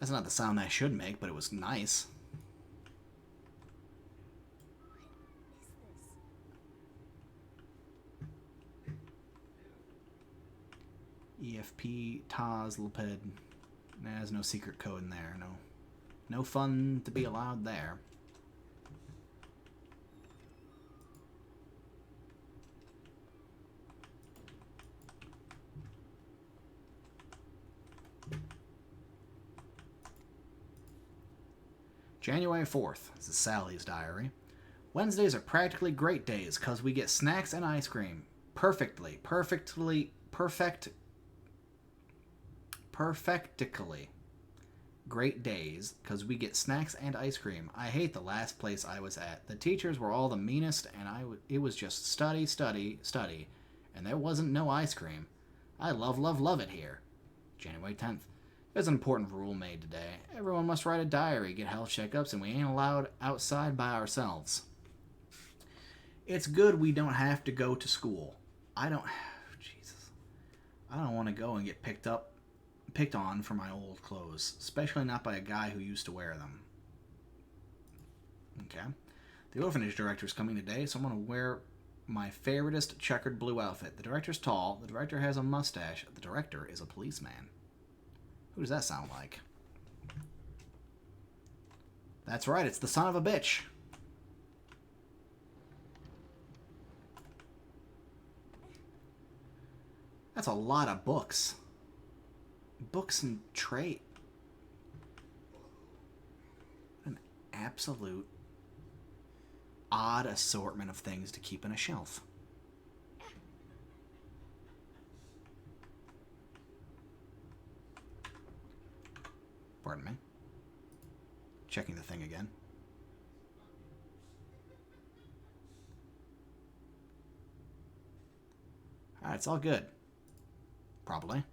That's not the sound I should make, but it was nice. What is this? EFP Taz Leped. There's no secret code in there. No fun to be allowed there. January 4th. This is Sally's diary. Wednesdays are practically great days because we get snacks and ice cream. Perfectly. Great days because we get snacks and ice cream. I hate the last place I was at. The teachers were all the meanest and it was just study, study, study. And there wasn't no ice cream. I love, love, love it here. January 10th. There's an important rule made today. Everyone must write a diary, get health checkups, and we ain't allowed outside by ourselves. It's good we don't have to go to school. Jesus. I don't want to go and get picked on for my old clothes, especially not by a guy who used to wear them. Okay. The orphanage director's coming today, so I'm going to wear my favoritist checkered blue outfit. The director's tall, the director has a mustache, the director is a policeman. Who does that sound like? That's right, it's the son of a bitch. That's a lot of books. Books and trait. An absolute odd assortment of things to keep in a shelf. Pardon me. Checking the thing again. Alright, it's all good. Probably.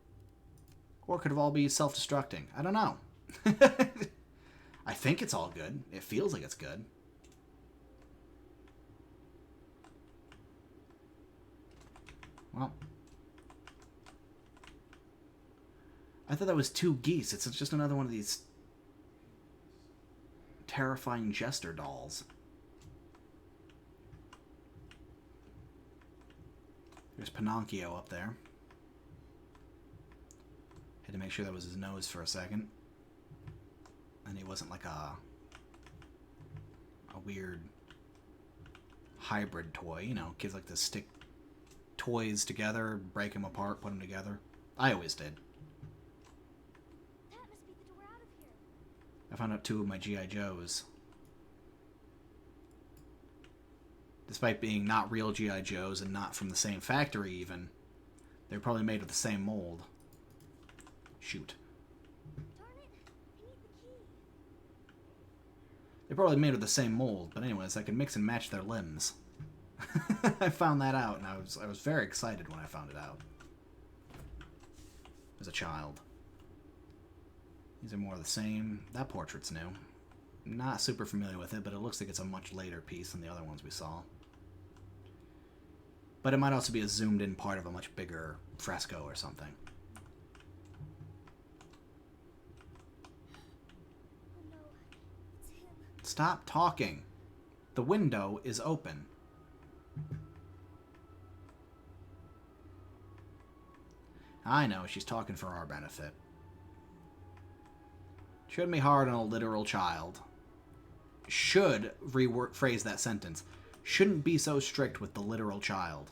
Or could it all be self-destructing? I don't know. I think it's all good. It feels like it's good. Well. I thought that was two geese. It's just another one of these terrifying jester dolls. There's Pinocchio up there. Had to make sure that was his nose for a second. And he wasn't like a weird hybrid toy. You know, kids like to stick toys together, break them apart, put them together. I always did. That must be the door out of here. I found out 2 of my G.I. Joes. Despite being not real G.I. Joes and not from the same factory even, they're probably made of the same mold. Shoot. Darn it! I need the key. They're probably made of the same mold, but anyways, I can mix and match their limbs. I found that out, and I was very excited when I found it out. As a child. These are more of the same. That portrait's new. Not super familiar with it, but it looks like it's a much later piece than the other ones we saw. But it might also be a zoomed-in part of a much bigger fresco or something. Oh no, it's him. Stop talking. The window is open. I know, she's talking for our benefit. Shouldn't be hard on a literal child. Should rephrase that sentence. Shouldn't be so strict with the literal child.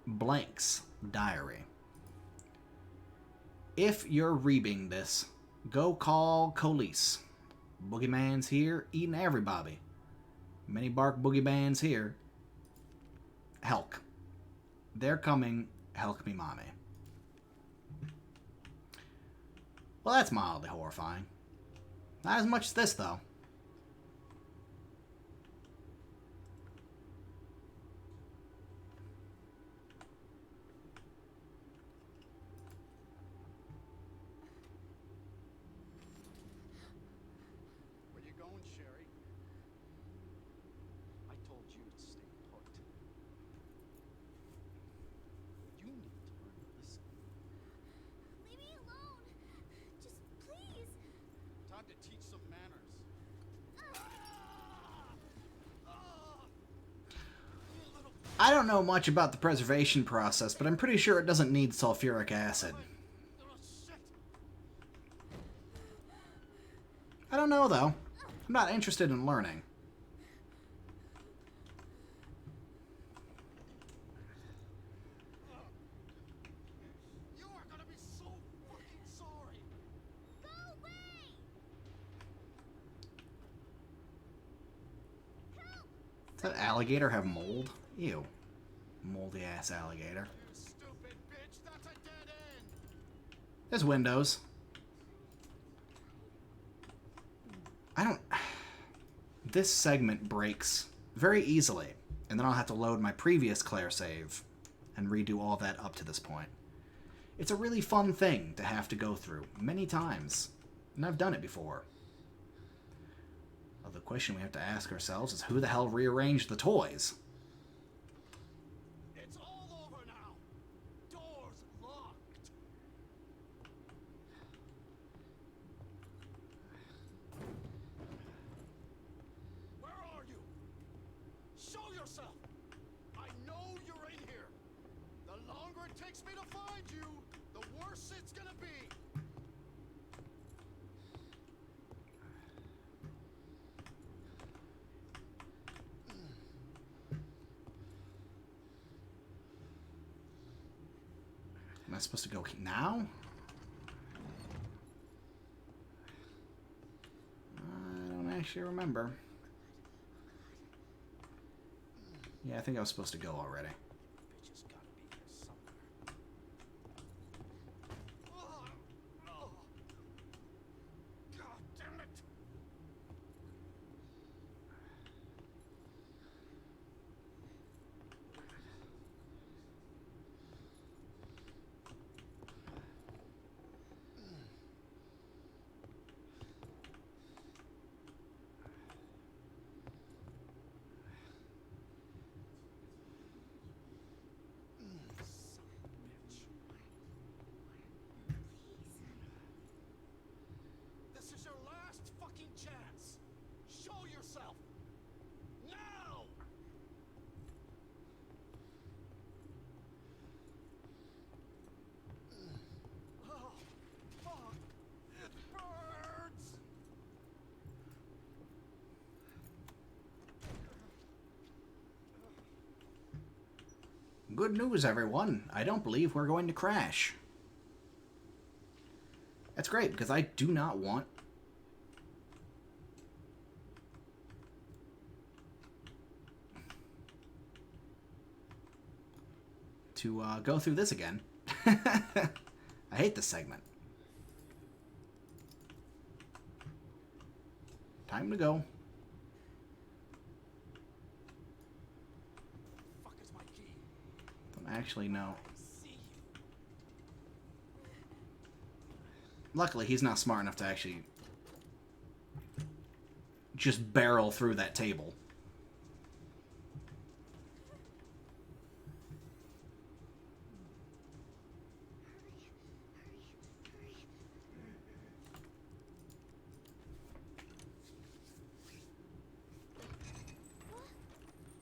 Blank's diary. If you're reading this, go call Colis. Boogeyman's here, eating everybody. Many bark boogeyman's here. Helk. They're coming. Helk me, mommy. Well, that's mildly horrifying. Not as much as this, though. Where you going, Sherry? I told you to stay put. I don't know much about the preservation process, but I'm pretty sure it doesn't need sulfuric acid. Oh, shit. I don't know, though. I'm not interested in learning. You are gonna be so fucking sorry. Go away! Help! Does that alligator have mold? Ew. Moldy ass alligator. You stupid bitch. That's a dead end. There's windows. I don't... This segment breaks very easily, and then I'll have to load my previous Claire save and redo all that up to this point. It's a really fun thing to have to go through many times, and I've done it before. Well, the question we have to ask ourselves is who the hell rearranged the toys? It's all over now. Doors locked. Where are you? Show yourself. I know you're in here. The longer it takes me to find you, the worse it's gonna be. Am I supposed to go now? I don't actually remember. Yeah, I think I was supposed to go already. Bitch has gotta be here somewhere. Oh. God damn it. This is your last fucking chance. Show yourself. Now! Oh, fuck. It burns. Good news, everyone. I don't believe we're going to crash. That's great, because I do not want... to go through this again. I hate this segment. Time to go. Fuck is my key? Don't actually know. See you. Luckily, he's not smart enough to actually just barrel through that table.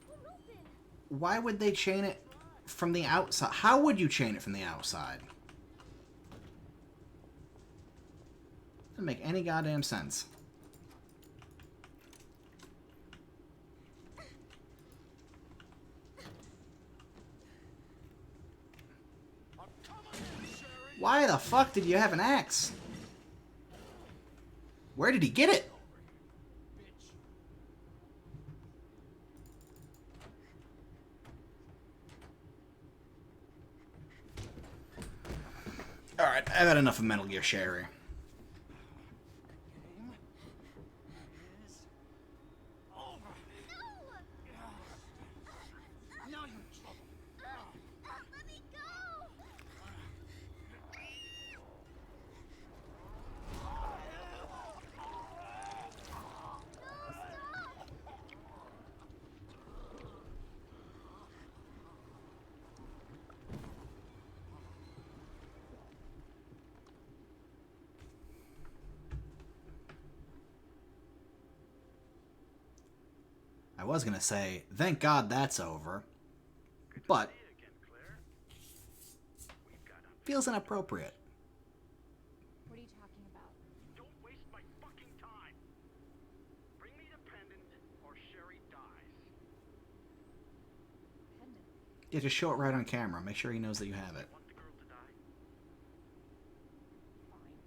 Won't open. Why would they chain it from the outside? How would you chain it from the outside? Doesn't make any goddamn sense. I'm coming in, Sherry. Why the fuck did you have an axe? Where did he get it? Bitch. Alright, I've had enough of Metal Gear Sherry. Game is over. Now you're in trouble. Let me go! I was gonna say, thank God that's over. but feels inappropriate. What are you talking about? Don't waste my fucking time. Bring me the pendant, or Sherry dies. Pendant. Yeah, just show it right on camera. Make sure he knows that you have it. Want the girl to die? Fine.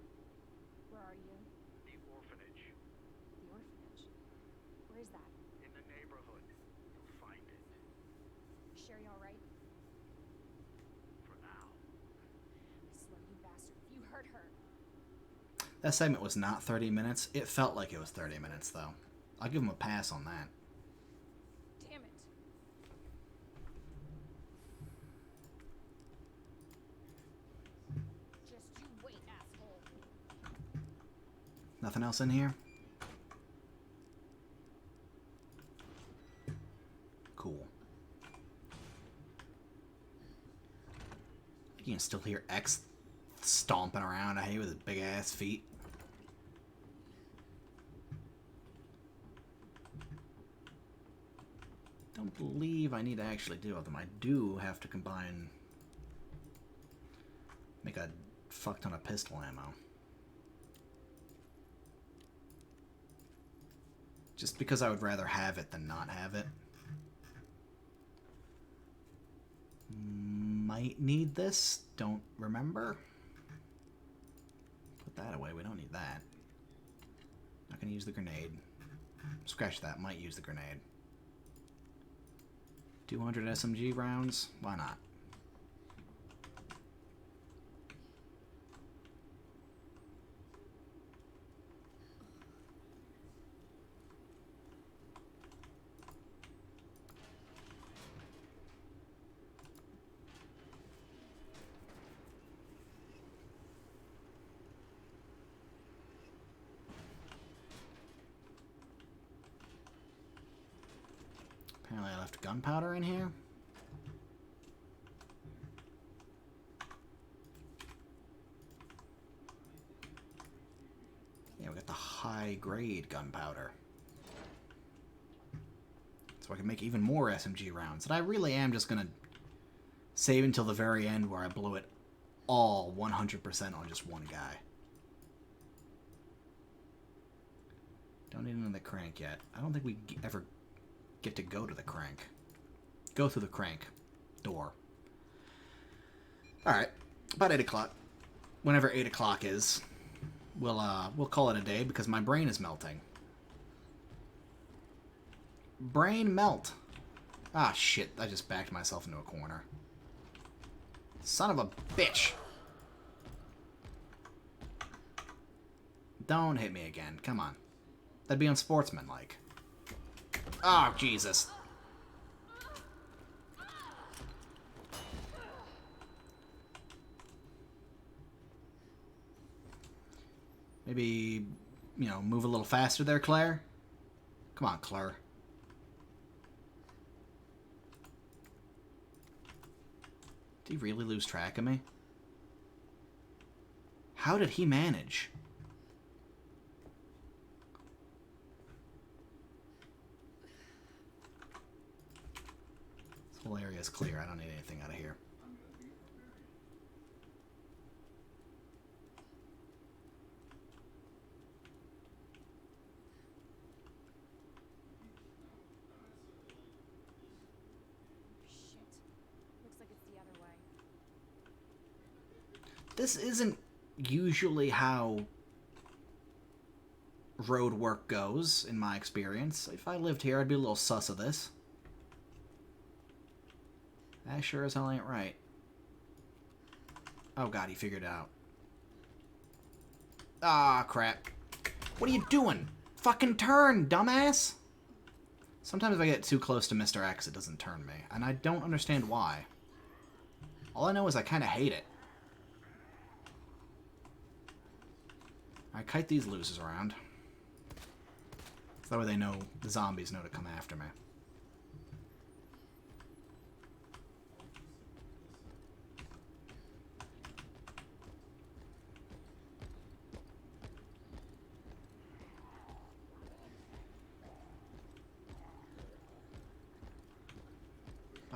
Where are you? The orphanage. The orphanage. Where is that? In the neighborhood. You'll find it. Is Sherry alright? For now. I swear, you bastard, if you hurt her. That segment was not 30 minutes. It felt like it was 30 minutes, though. I'll give him a pass on that. Damn it. Just you wait, asshole. Nothing else in here? Cool. You can still hear X stomping around, I hate, with his big ass feet. Don't believe I need to actually deal with them. I do have to combine... make a fuck ton of pistol ammo. Just because I would rather have it than not have it. Might need this. Don't remember. Put that away. We don't need that. Not gonna use the grenade. Scratch that. Might use the grenade. 200 SMG rounds? Why not? Apparently I left gunpowder in here. Yeah, we got the high-grade gunpowder. So I can make even more SMG rounds. And I really am just going to save until the very end where I blow it all 100% on just one guy. Don't need another crank yet. I don't think we ever get to go to the crank. Go through the crank door. Alright. About 8 o'clock. Whenever 8 o'clock is, we'll call it a day because my brain is melting. Brain melt. Ah, shit. I just backed myself into a corner. Son of a bitch. Don't hit me again. Come on. That'd be unsportsmanlike. Oh, Jesus. Maybe, you know, move a little faster there, Claire? Come on, Claire. Did he really lose track of me? How did he manage? This whole area is clear. I don't need anything out of here. Shit. Looks like it's the other way. This isn't usually how road work goes, in my experience. If I lived here, I'd be a little sus of this. That sure as hell ain't right. Oh god, he figured it out. Ah, crap. What are you doing? Fucking turn, dumbass! Sometimes if I get too close to Mr. X, it doesn't turn me. And I don't understand why. All I know is I kind of hate it. Alright, kite these losers around. So that way they know, the zombies know to come after me.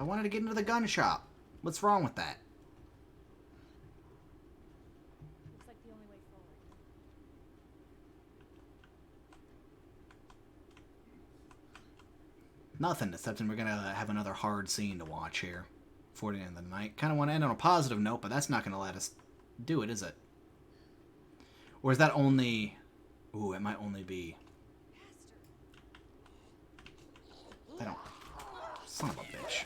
I wanted to get into the gun shop. What's wrong with that? Looks like the only way forward. Nothing, except we're gonna have another hard scene to watch here before the end of the night. Kind of want to end on a positive note, but that's not gonna let us do it, is it? Or is that only... Ooh, it might only be... I don't... Son of a bitch.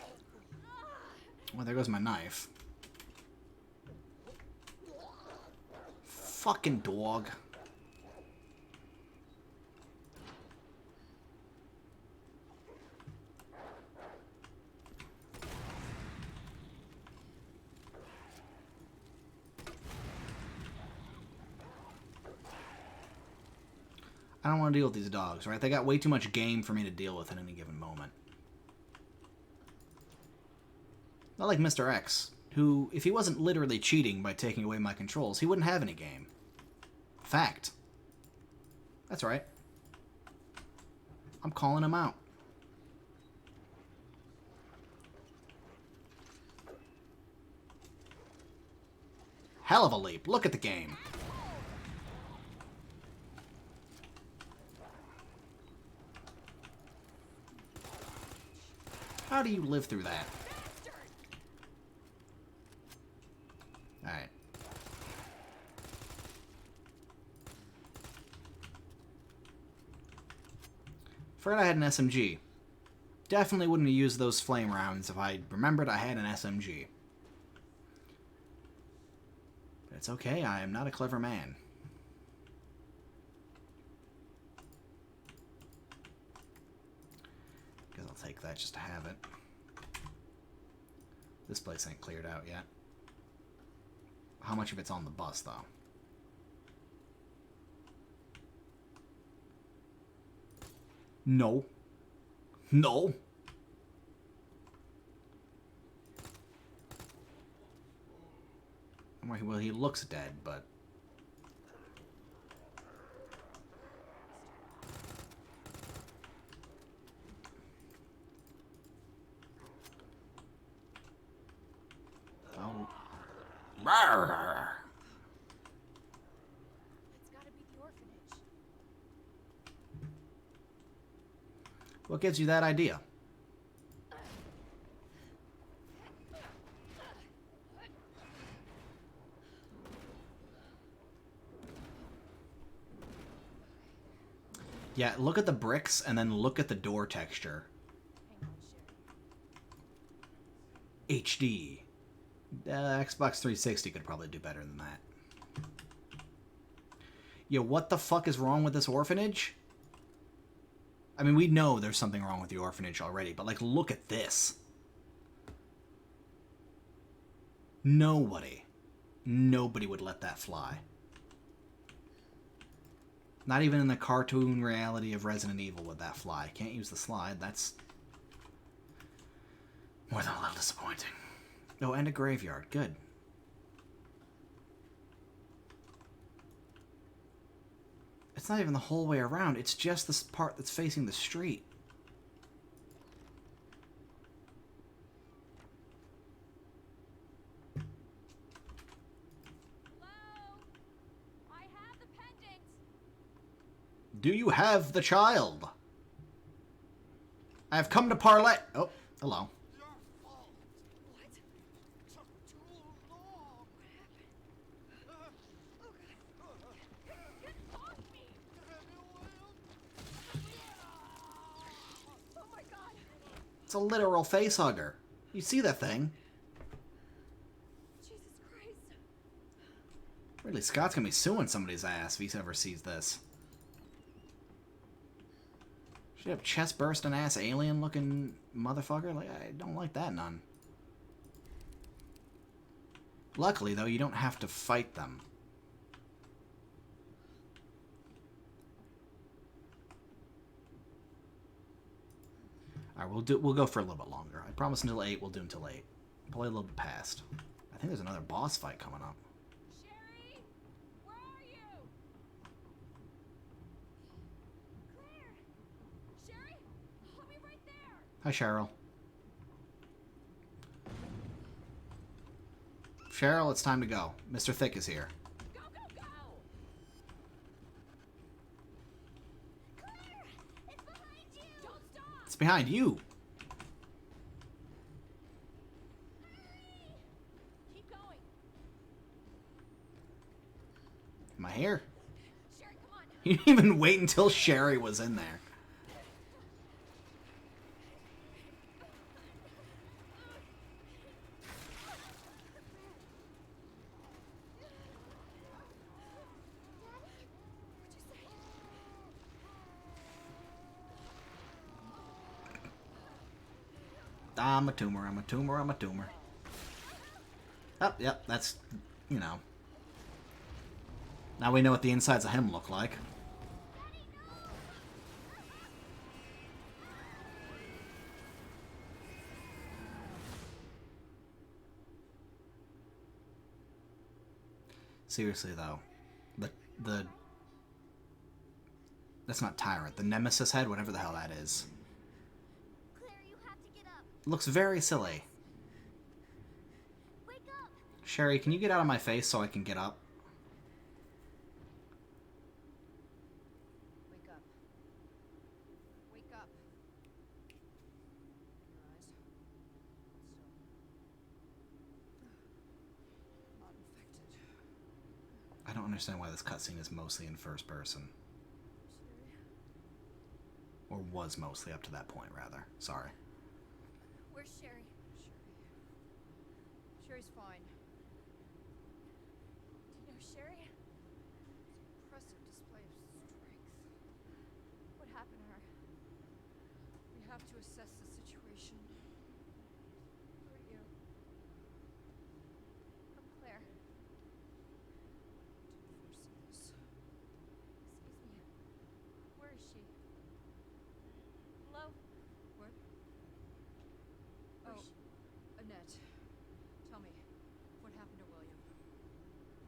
Well, there goes my knife. Fucking dog. I don't want to deal with these dogs, right? They got way too much game for me to deal with at any given moment. Not like Mr. X, who, if he wasn't literally cheating by taking away my controls, he wouldn't have any game. Fact. That's right. I'm calling him out. Hell of a leap. Look at the game. How do you live through that? Alright. Forgot I had an SMG. Definitely wouldn't have used those flame rounds if I remembered I had an SMG. But it's okay, I am not a clever man. Guess I'll take that just to have it. This place ain't cleared out yet. How much of it's on the bus, though? No. No. Well, he looks dead, but... Oh. Rawr. It's gotta be the orphanage. What gives you that idea? Yeah, look at the bricks and then look at the door texture. Hang on, Sherry. HD. Xbox 360 could probably do better than that. Yo, what the fuck is wrong with this orphanage? I mean, we know there's something wrong with the orphanage already, but, like, look at this. Nobody would let that fly. Not even in the cartoon reality of Resident Evil would that fly. Can't use the slide. That's more than a little disappointing. Oh, and a graveyard. Good. It's not even the whole way around. It's just this part that's facing the street. Hello? I have the pendant. Do you have the child? I have come to parley. Oh, hello. Your fault. What? Took too long. Get off me! Oh my god! It's a literal face hugger. You see that thing? Jesus Christ. Really, Scott's gonna be suing somebody's ass if he ever sees this. Should have chest bursting ass alien looking motherfucker? Like, I don't like that none. Luckily, though, you don't have to fight them. Alright, we'll go for a little bit longer. I promise until 8, we'll do until 8. Probably a little bit past. I think there's another boss fight coming up. Sherry? Where are you? Claire! I'll be right there! Hi, Cheryl. Cheryl, it's time to go. Mr. Thick is here. Go, go, go! Claire! It's behind you! Don't stop! It's behind you. Hurry! Keep going. Am I here? Sherry, come on. You didn't even wait until Sherry was in there. I'm a tumor, I'm a tumor, I'm a tumor. Oh, yep, that's, you know. Now we know what the insides of him look like. Seriously, though. The... That's not Tyrant. The Nemesis head, whatever the hell that is. Claire, you have to get up. Looks very silly. Wake up. Sherry, can you get out of my face so I can get up? Wake up. Wake up. Your eyes. Still. Not infected. I don't understand why this cutscene is mostly in first person. Sherry. Or was mostly up to that point, rather. Sorry. Where's Sherry? Sherry's fine. Do you know Sherry? Impressive display of strength. What happened to her? We have to assess the situation. Who are you? I'm Claire. Didn't foresee this. Excuse me. Where is she? Hello? What? Where's Oh, she? Annette. Tell me, what happened to William?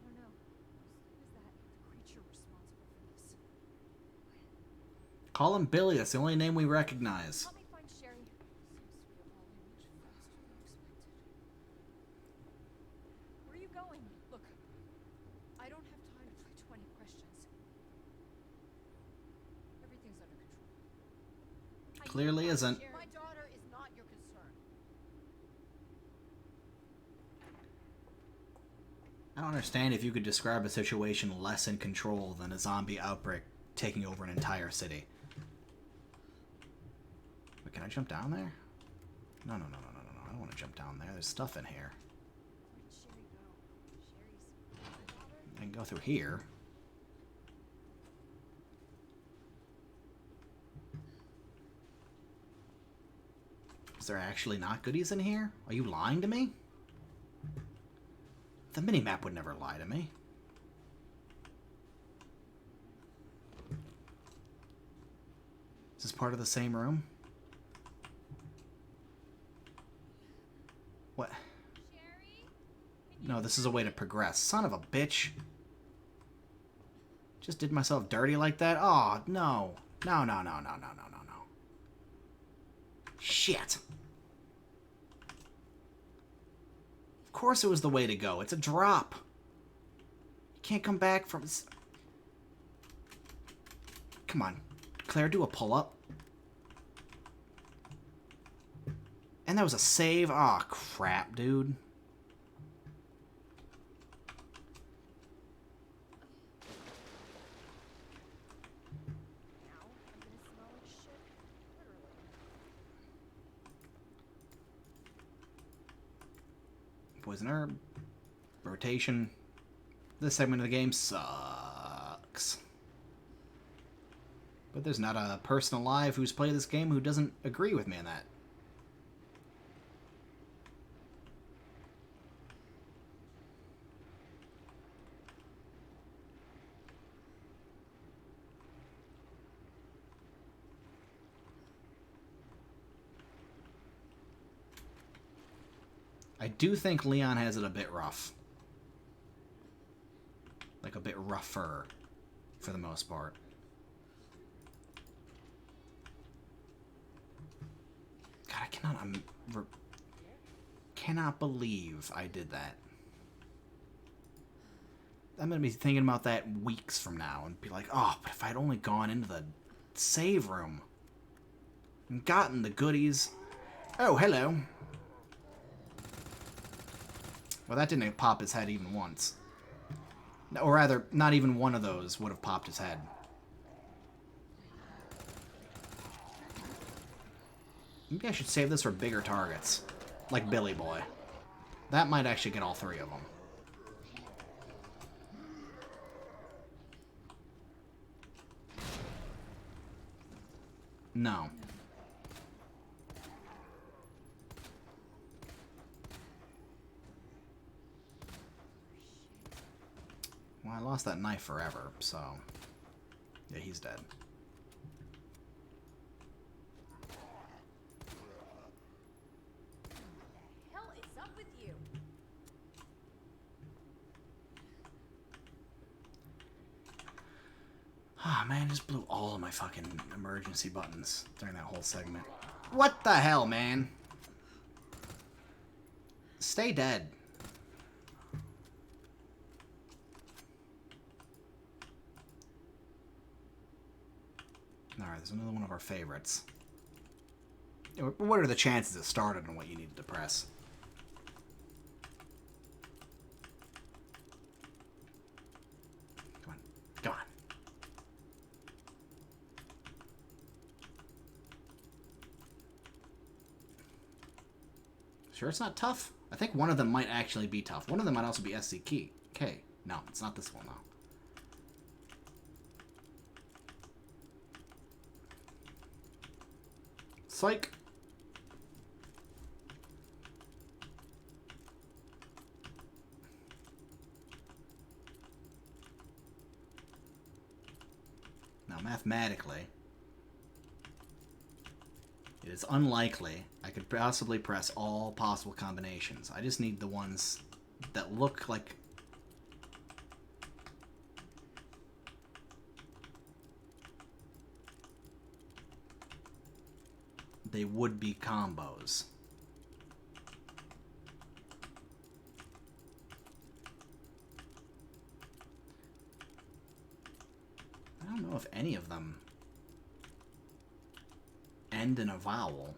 I don't know. Who's that? The creature responsible for this. Call him Billy. That's the only name we recognize. Help me find Sherry. Seems to be evolving much faster than expected. Where are you going? Look, I don't have time to play 20 questions. Everything's under control. I need Clearly to find isn't. Sherry. My daughter is not your concern. I don't understand if you could describe a situation less in control than a zombie outbreak taking over an entire city. But can I jump down there? No, no, no, no, no, no. I don't want to jump down there. There's stuff in here. Where did Sherry go? Sherry's my daughter? I can go through here. Is there actually not goodies in here? Are you lying to me? The minimap would never lie to me. Is this part of the same room? What? Sherry? No, this is a way to progress. Son of a bitch. Just did myself dirty like that? Oh, no. No, no, no, no, no, no, no, no. Shit. Of course it was the way to go. It's a drop. You can't come back from... Come on. Claire, do a pull-up. And that was a save? Aw, crap, dude. Now I'm gonna smell like shit. Literally. Poison herb. Rotation. This segment of the game sucks. But there's not a person alive who's played this game who doesn't agree with me on that. I do think Leon has it a bit rough. Like a bit rougher, for the most part. God, I cannot believe I did that. I'm gonna be thinking about that weeks from now and be like, oh, but if I'd only gone into the save room and gotten the goodies. Oh, hello. Well, that didn't pop his head even once. Or rather, not even one of those would have popped his head. Maybe I should save this for bigger targets. Like Billy Boy. That might actually get all three of them. No. Well, I lost that knife forever, so... Yeah, he's dead. Hell is up with you? Ah, oh, man, just blew all of my fucking emergency buttons during that whole segment. What the hell, man? Stay dead. Alright, there's another one of our favorites. What are the chances it started and what you needed to press? Come on. Come on. Sure it's not tough? I think one of them might actually be tough. One of them might also be SC key. Okay. No, it's not this one, though. Psych. Now, mathematically, it is unlikely I could possibly press all possible combinations. I just need the ones that look like... they would be combos. I don't know if any of them end in a vowel.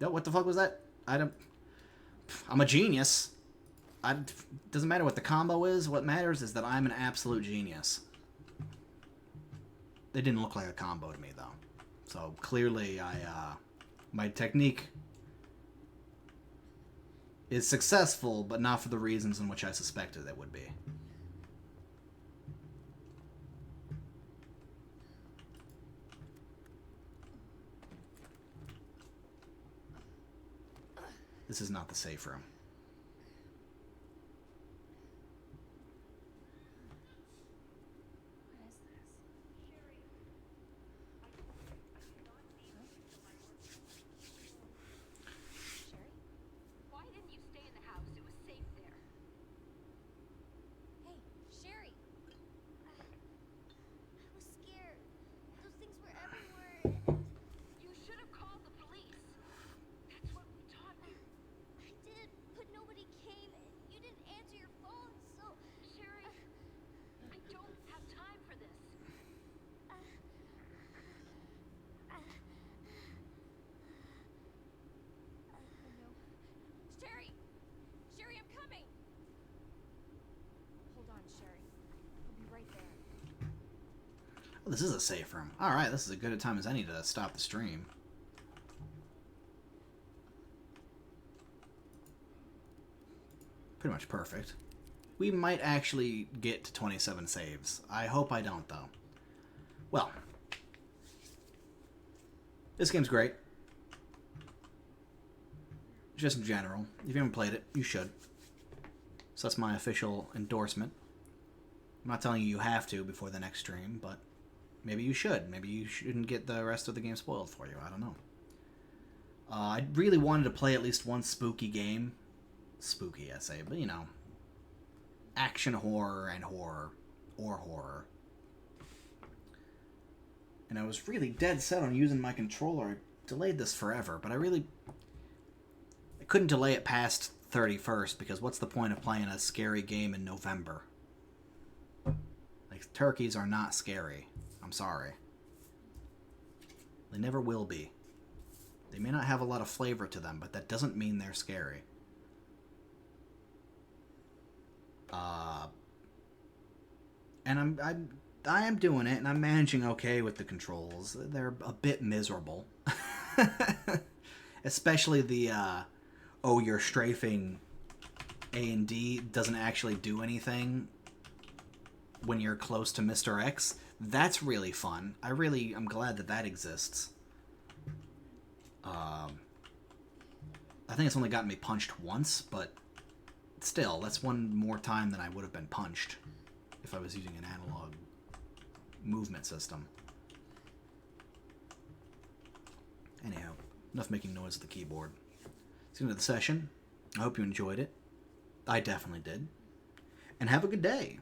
No, what the fuck was that? I'm a genius. Doesn't matter what the combo is. What matters is that I'm an absolute genius. They didn't look like a combo to me, though. So, clearly, my technique is successful, but not for the reasons in which I suspected it would be. This is not the safe room. Oh, this is a safe room. Alright, this is as good a time as any to stop the stream. Pretty much perfect. We might actually get to 27 saves. I hope I don't, though. Well. This game's great. Just in general. If you haven't played it, you should. So that's my official endorsement. I'm not telling you you have to before the next stream, but maybe you should. Maybe you shouldn't get the rest of the game spoiled for you. I don't know. I really wanted to play at least one spooky game. Spooky, I say, but you know. Action horror and horror. Or horror. And I was really dead set on using my controller. I delayed this forever, but I couldn't delay it past 31st, because what's the point of playing a scary game in November? Like, turkeys are not scary. I'm sorry. They never will be. They may not have a lot of flavor to them, but that doesn't mean they're scary. And I am doing it, and I'm managing okay with the controls. They're a bit miserable. Especially the, oh, you're strafing A and D doesn't actually do anything when you're close to Mr. X. That's really fun. I'm glad that that exists. I think it's only gotten me punched once, but still, that's one more time than I would have been punched if I was using an analog movement system. Anyhow, enough making noise with the keyboard. It's the end of the session. I hope you enjoyed it. I definitely did. And have a good day.